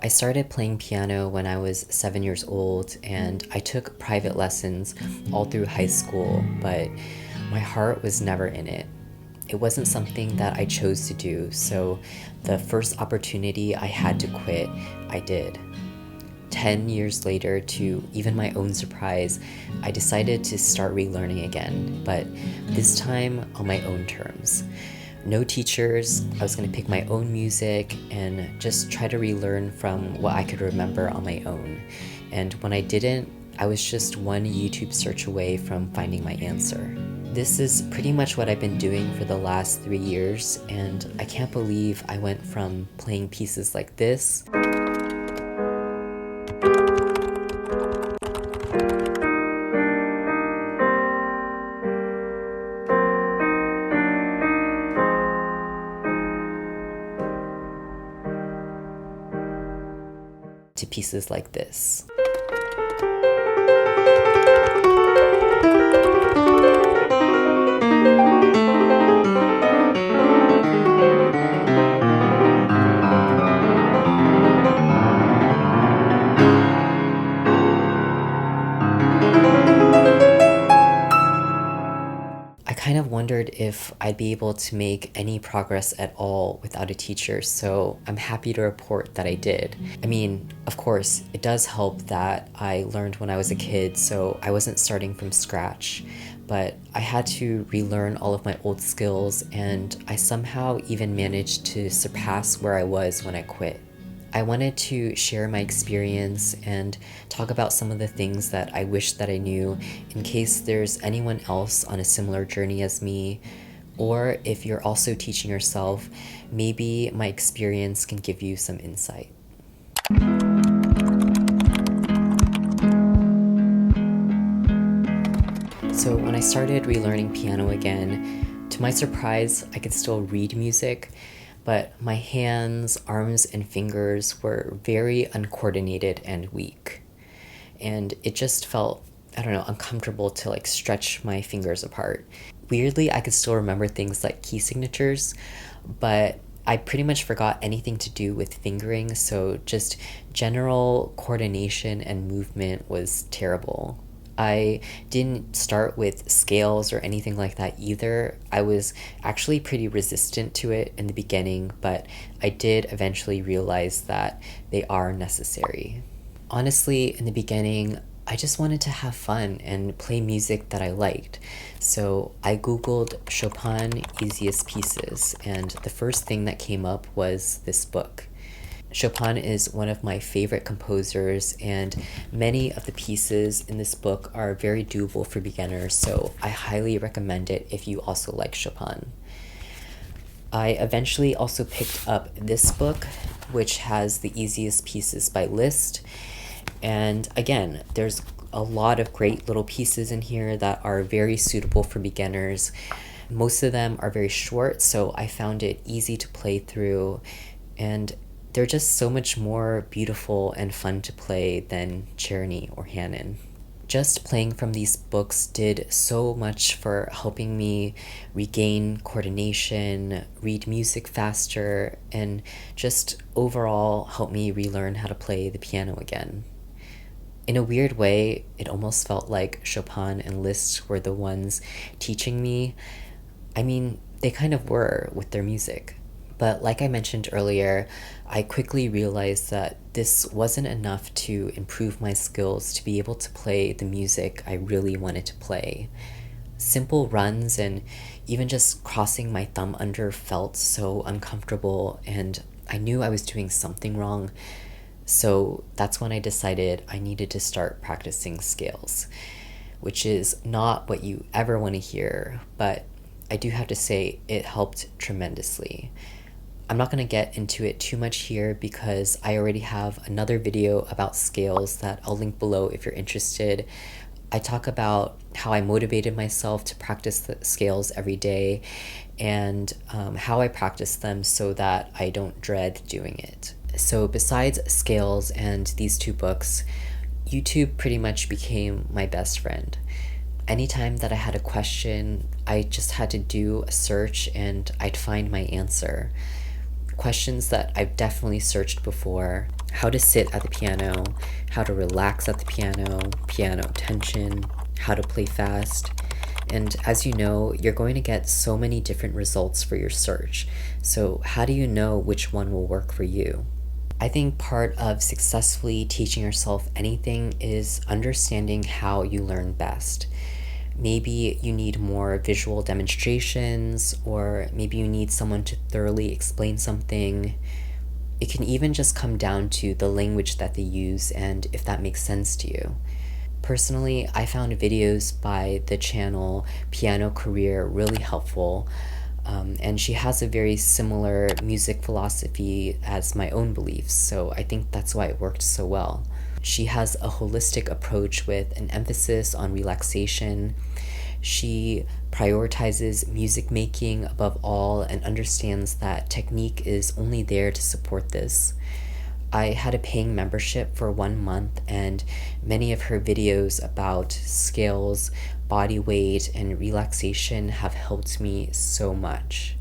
I started playing piano when I was 7 years old, and I took private lessons all through high school, but my heart was never in it. It wasn't something that I chose to do, so the first opportunity I had to quit, I did. 10 years later, to even my own surprise, I decided to start relearning again, but this time on my own terms. No teachers, I was going to pick my own music and just try to relearn from what I could remember on my own. And when I didn't, I was just one YouTube search away from finding my answer. This is pretty much what I've been doing for the last 3 years, and I can't believe I went from playing pieces like this to pieces like this. I kind of wondered if I'd be able to make any progress at all without a teacher, so I'm happy to report that I did. I mean, of course, it does help that I learned when I was a kid, so I wasn't starting from scratch, but I had to relearn all of my old skills, and I somehow even managed to surpass where I was when I quit. I wanted to share my experience and talk about some of the things that I wish that I knew in case there's anyone else on a similar journey as me, or if you're also teaching yourself, maybe my experience can give you some insight. So when I started relearning piano again, to my surprise, I could still read music, but my hands, arms, and fingers were very uncoordinated and weak. And it just felt, I don't know, uncomfortable to stretch my fingers apart. Weirdly, I could still remember things like key signatures, but I pretty much forgot anything to do with fingering, so just general coordination and movement was terrible. I didn't start with scales or anything like that either. I was actually pretty resistant to it in the beginning, but I did eventually realize that they are necessary. Honestly, in the beginning, I just wanted to have fun and play music that I liked. So I googled Chopin easiest pieces, and the first thing that came up was this book. Chopin is one of my favorite composers, and many of the pieces in this book are very doable for beginners, so I highly recommend it if you also like Chopin. I eventually also picked up this book, which has the easiest pieces by Liszt, and again, there's a lot of great little pieces in here that are very suitable for beginners. Most of them are very short, so I found it easy to play through, and they're just so much more beautiful and fun to play than Czerny or Hanon. Just playing from these books did so much for helping me regain coordination, read music faster, and just overall help me relearn how to play the piano again. In a weird way, it almost felt like Chopin and Liszt were the ones teaching me. I mean, they kind of were with their music. But like I mentioned earlier, I quickly realized that this wasn't enough to improve my skills to be able to play the music I really wanted to play. Simple runs and even just crossing my thumb under felt so uncomfortable, and I knew I was doing something wrong. So that's when I decided I needed to start practicing scales, which is not what you ever want to hear, but I do have to say it helped tremendously. I'm not going to get into it too much here because I already have another video about scales that I'll link below if you're interested. I talk about how I motivated myself to practice the scales every day and how I practice them so that I don't dread doing it. So besides scales and these two books, YouTube pretty much became my best friend. Anytime that I had a question, I just had to do a search and I'd find my answer. Questions that I've definitely searched before: how to sit at the piano, how to relax at the piano tension, how to play fast. And as you know, you're going to get so many different results for your search. So how do you know which one will work for you? I think part of successfully teaching yourself anything is understanding how you learn best. Maybe you need more visual demonstrations, or maybe you need someone to thoroughly explain something. It can even just come down to the language that they use and if that makes sense to you. Personally, I found videos by the channel Piano Career really helpful, and she has a very similar music philosophy as my own beliefs, so I think that's why it worked so well. She has a holistic approach with an emphasis on relaxation. She prioritizes music making above all and understands that technique is only there to support this. I had a paying membership for 1 month, and many of her videos about scales, body weight, and relaxation have helped me so much.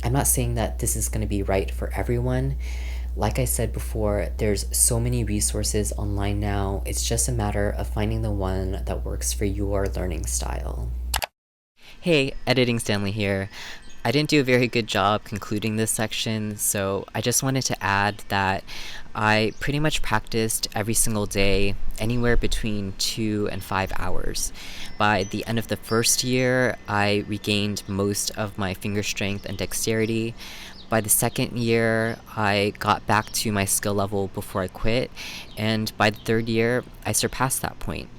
I'm not saying that this is going to be right for everyone. Like I said before, there's so many resources online now. It's just a matter of finding the one that works for your learning style. Hey, Editing Stanley here. I didn't do a very good job concluding this section, so I just wanted to add that I pretty much practiced every single day, anywhere between 2 and 5 hours. By the end of the first year, I regained most of my finger strength and dexterity. By the second year, I got back to my skill level before I quit, and by the third year, I surpassed that point.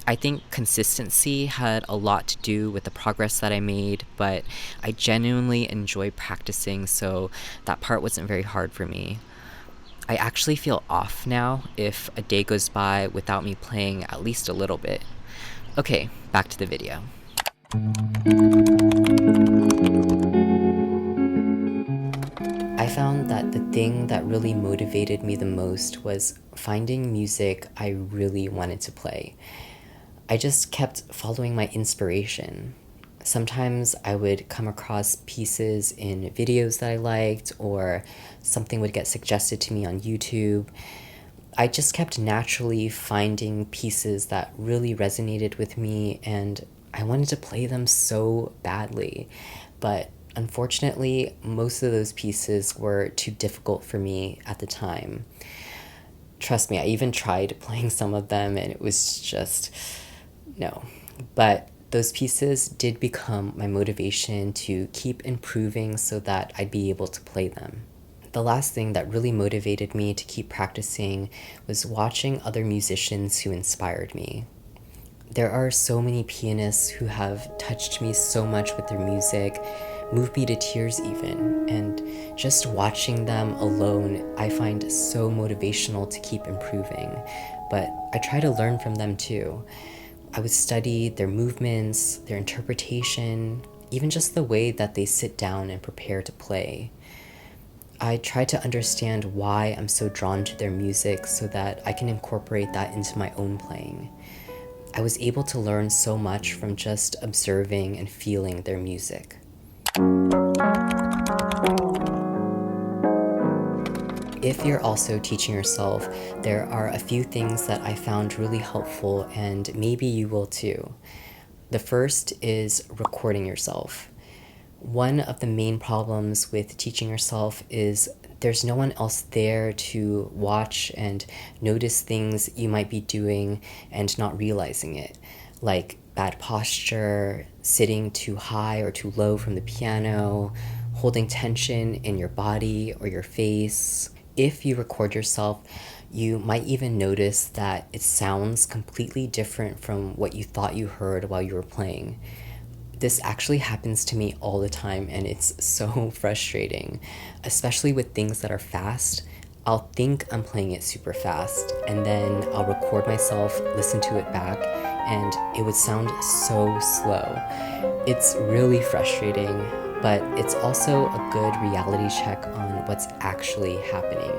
I think consistency had a lot to do with the progress that I made, but I genuinely enjoy practicing, so that part wasn't very hard for me. I actually feel off now if a day goes by without me playing at least a little bit. Okay, back to the video. I found that the thing that really motivated me the most was finding music I really wanted to play. I just kept following my inspiration. Sometimes I would come across pieces in videos that I liked, or something would get suggested to me on YouTube. I just kept naturally finding pieces that really resonated with me, and I wanted to play them so badly. But unfortunately, most of those pieces were too difficult for me at the time. Trust me, I even tried playing some of them, and it was just no. But those pieces did become my motivation to keep improving so that I'd be able to play them. The last thing that really motivated me to keep practicing was watching other musicians who inspired me. There are so many pianists who have touched me so much with their music, moved me to tears even, and just watching them alone I find so motivational to keep improving. But I try to learn from them too. I would study their movements, their interpretation, even just the way that they sit down and prepare to play. I try to understand why I'm so drawn to their music so that I can incorporate that into my own playing. I was able to learn so much from just observing and feeling their music. If you're also teaching yourself, there are a few things that I found really helpful, and maybe you will too. The first is recording yourself. One of the main problems with teaching yourself is there's no one else there to watch and notice things you might be doing and not realizing it, like bad posture, sitting too high or too low from the piano, holding tension in your body or your face. If you record yourself, you might even notice that it sounds completely different from what you thought you heard while you were playing. This actually happens to me all the time, and it's so frustrating, especially with things that are fast. I'll think I'm playing it super fast, and then I'll record myself, listen to it back, and it would sound so slow. It's really frustrating, but it's also a good reality check on what's actually happening.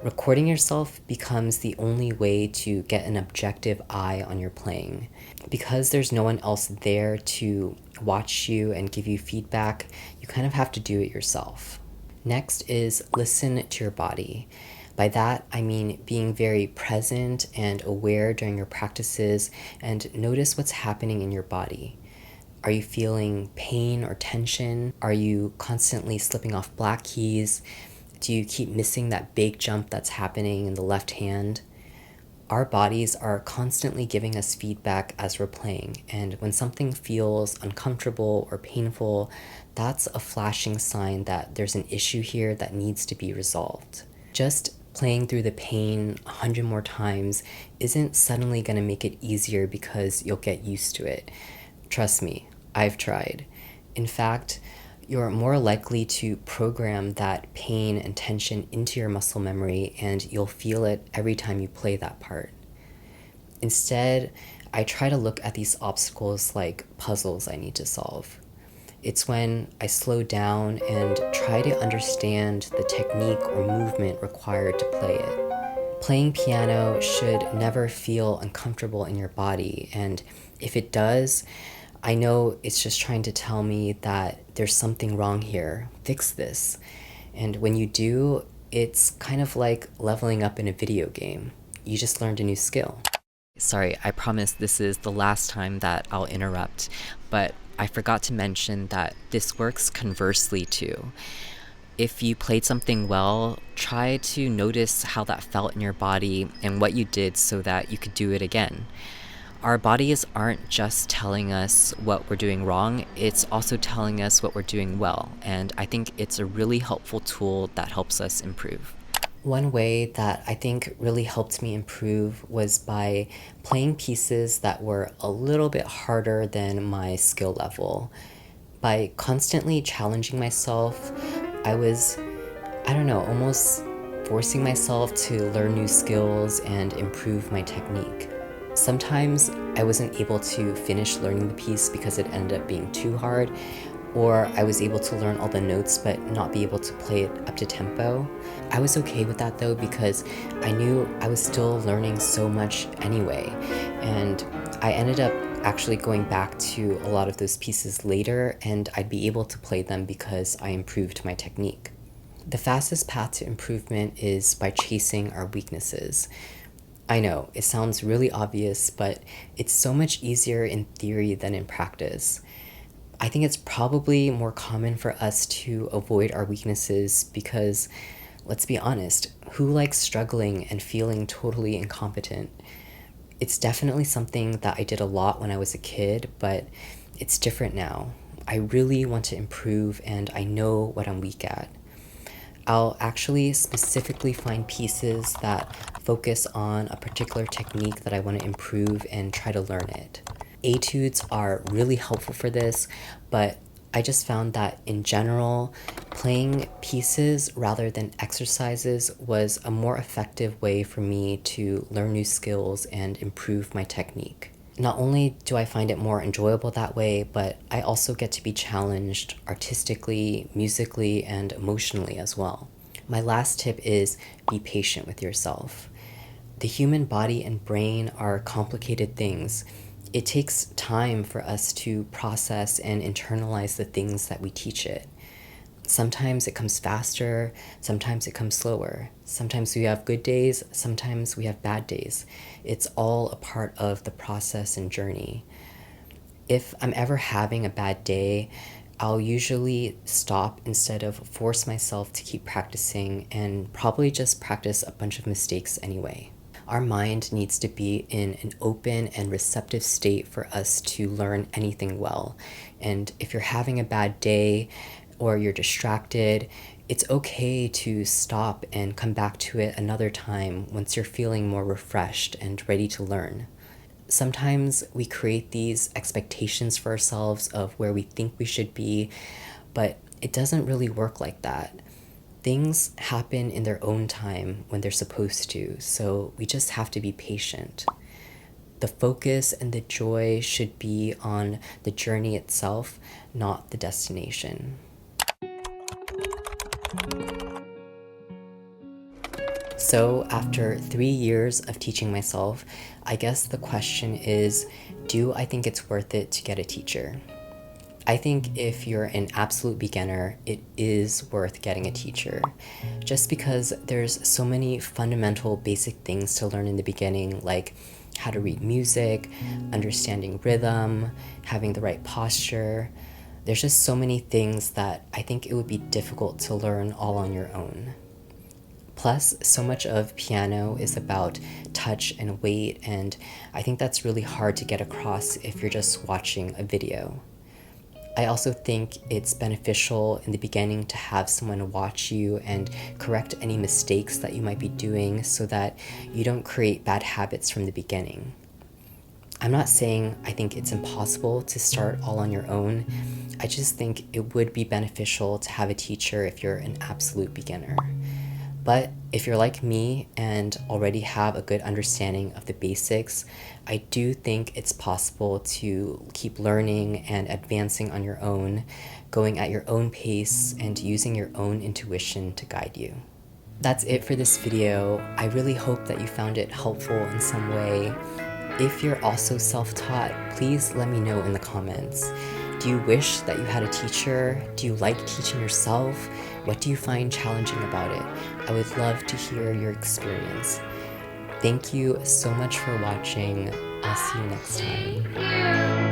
Recording yourself becomes the only way to get an objective eye on your playing. Because there's no one else there to watch you and give you feedback, you kind of have to do it yourself. Next is listen to your body. By that, I mean being very present and aware during your practices and notice what's happening in your body. Are you feeling pain or tension? Are you constantly slipping off black keys? Do you keep missing that big jump that's happening in the left hand? Our bodies are constantly giving us feedback as we're playing, and when something feels uncomfortable or painful, that's a flashing sign that there's an issue here that needs to be resolved. Just playing through the pain 100 more times isn't suddenly going to make it easier because you'll get used to it. Trust me, I've tried. In fact, you're more likely to program that pain and tension into your muscle memory, and you'll feel it every time you play that part. Instead, I try to look at these obstacles like puzzles I need to solve. It's when I slow down and try to understand the technique or movement required to play it. Playing piano should never feel uncomfortable in your body, and if it does, I know it's just trying to tell me that there's something wrong here. Fix this. And when you do, it's kind of like leveling up in a video game. You just learned a new skill. Sorry, I promise this is the last time that I'll interrupt, but I forgot to mention that this works conversely too. If you played something well, try to notice how that felt in your body and what you did so that you could do it again. Our bodies aren't just telling us what we're doing wrong, it's also telling us what we're doing well, and I think it's a really helpful tool that helps us improve. One way that I think really helped me improve was by playing pieces that were a little bit harder than my skill level. By constantly challenging myself, I was, almost forcing myself to learn new skills and improve my technique. Sometimes I wasn't able to finish learning the piece because it ended up being too hard, or I was able to learn all the notes but not be able to play it up to tempo. I was okay with that though because I knew I was still learning so much anyway, and I ended up actually going back to a lot of those pieces later, and I'd be able to play them because I improved my technique. The fastest path to improvement is by chasing our weaknesses. I know, it sounds really obvious, but it's so much easier in theory than in practice. I think it's probably more common for us to avoid our weaknesses because, let's be honest, who likes struggling and feeling totally incompetent? It's definitely something that I did a lot when I was a kid, but it's different now. I really want to improve and I know what I'm weak at. I'll actually specifically find pieces that focus on a particular technique that I want to improve and try to learn it. Etudes are really helpful for this, but I just found that in general, playing pieces rather than exercises was a more effective way for me to learn new skills and improve my technique. Not only do I find it more enjoyable that way, but I also get to be challenged artistically, musically, and emotionally as well. My last tip is be patient with yourself. The human body and brain are complicated things. It takes time for us to process and internalize the things that we teach it. Sometimes it comes faster, sometimes it comes slower. Sometimes we have good days, sometimes we have bad days. It's all a part of the process and journey. If I'm ever having a bad day, I'll usually stop instead of force myself to keep practicing and probably just practice a bunch of mistakes anyway. Our mind needs to be in an open and receptive state for us to learn anything well. And if you're having a bad day or you're distracted, it's okay to stop and come back to it another time once you're feeling more refreshed and ready to learn. Sometimes we create these expectations for ourselves of where we think we should be, but it doesn't really work like that. Things happen in their own time when they're supposed to, so we just have to be patient. The focus and the joy should be on the journey itself, not the destination. So after 3 years of teaching myself, I guess the question is, do I think it's worth it to get a teacher? I think if you're an absolute beginner, it is worth getting a teacher. Just because there's so many fundamental basic things to learn in the beginning, like how to read music, understanding rhythm, having the right posture. There's just so many things that I think it would be difficult to learn all on your own. Plus, so much of piano is about touch and weight, and I think that's really hard to get across if you're just watching a video. I also think it's beneficial in the beginning to have someone watch you and correct any mistakes that you might be doing so that you don't create bad habits from the beginning. I'm not saying I think it's impossible to start all on your own. I just think it would be beneficial to have a teacher if you're an absolute beginner. But if you're like me and already have a good understanding of the basics, I do think it's possible to keep learning and advancing on your own, going at your own pace and using your own intuition to guide you. That's it for this video. I really hope that you found it helpful in some way. If you're also self-taught, please let me know in the comments. Do you wish that you had a teacher? Do you like teaching yourself? What do you find challenging about it? I would love to hear your experience. Thank you so much for watching. I'll see you next time.